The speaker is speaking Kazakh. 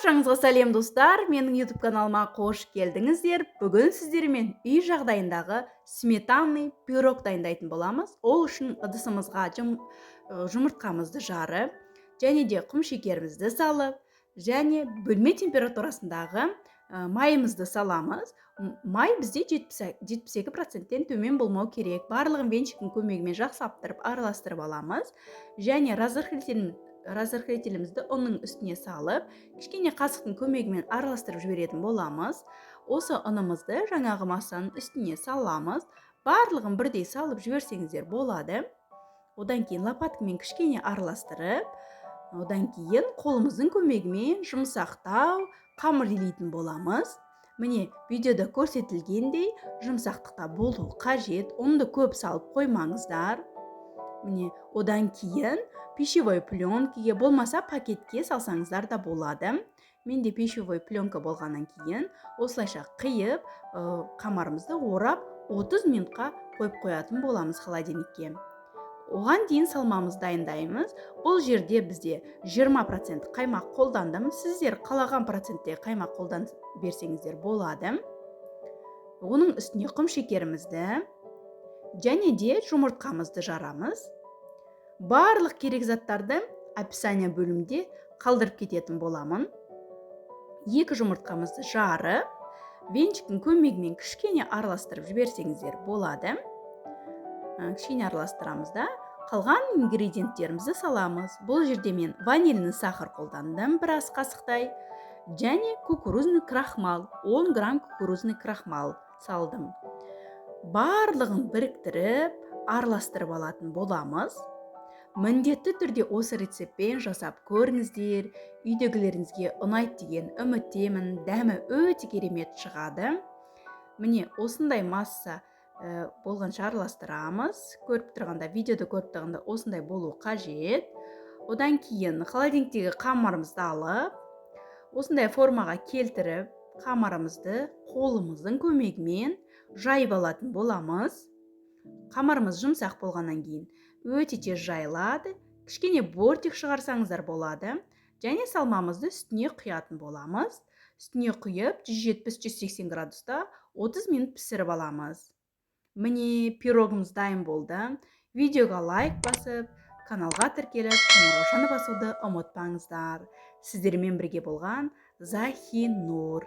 Баршаңызға сәлем достар, менің YouTube каналыма қош келдіңіздер. Бүгін сіздермен үй жағдайындағы сметанный пирог дайындайтын боламыз. Ол үшін ыдысымызға жұмыртқамызды жарып, және де құм шекерімізді салып, және бөлме температурасындағы майымызды саламыз. Май бізде 72%-тен төмен болмау керек. Барлығын венчиктің көмегімен жақсаптырып, араластырып аламыз. Және разрыхлителімізді ұнның үстіне салып, кішкене қасықтың көмегімен араластырып жіберетін боламыз. Осы ұнымызды жаңағы массаның үстіне саламыз. Барлығын бірдей салып жіберсеңіздер болады. Одан кейін лопаткамен кішкене араластырып, одан кейін қолымыздың көмегімен жұмсақтау қамыр илейтін боламыз. Міне, видеода көрсетілгендей жұмсақтықта болу қажет. Ұнды көп салып қоймаңыздар. Міне, одан кейін пищевой пленкаге болмаса пакетке салсаңыздар да болады. Менде пищевой пленка болғаннан кейін осылайша қиып, қамырымызды орап 30 минутқа қойып қоятын боламыз холодильникке. Оған дейін салмамыз дайындаймыз. Бұл жерде бізде 20% қаймақ қолдандым. Сіздер қалаған процентте қаймақ қолданып берсеңіздер болады. Оның үстіне құм шекерімізді және де жұмыртқамызды жарамыз. Барлық керек заттарды описание бөлімде қалдырып кететін боламын. 2 жұмыртқамызды жарып, венчиктің көмегімен кішкене араластырып жіберсеңіздер болады. Кішкене араластырамыз да, қалған ингредиенттерімізді саламыз. Бұл жерде мен ванильный сахар қолдандым, бір ас қасықтай, және кукурузный крахмал, 10 грамм кукурузный крахмал салдым. Барлығын біріктіріп, араластырып алатын боламыз. Міндетті түрде осы рецептпен жасап көріңіздер. Үйдегілеріңізге ұнайды деген үміттемін. Дәмі өте керемет шығады. Міне, осындай масса болғанша араластырамыз. Видеода көріп тұрғанда осындай болу қажет. Одан кейін холодильниктегі қамырымызды алып, осындай формаға келтіріп, қамырымызды қолымыздың көмегімен жайып алатын боламыз. Қамырымыз жұмсақ болғаннан кейін өте тез жайылады. Кішкене бортик шығарсаңыздар болады. Және салмамызды үстіне құятын боламыз. Үстіне құйып 170-180 градуста 30 минут пісіріп аламыз. Міне, пирогымыз дайын болды. Видеоға лайк басып, каналға тіркеліп, қоңыраушаны басуды ұмытпаңыздар. Сіздермен бірге болған Захинур.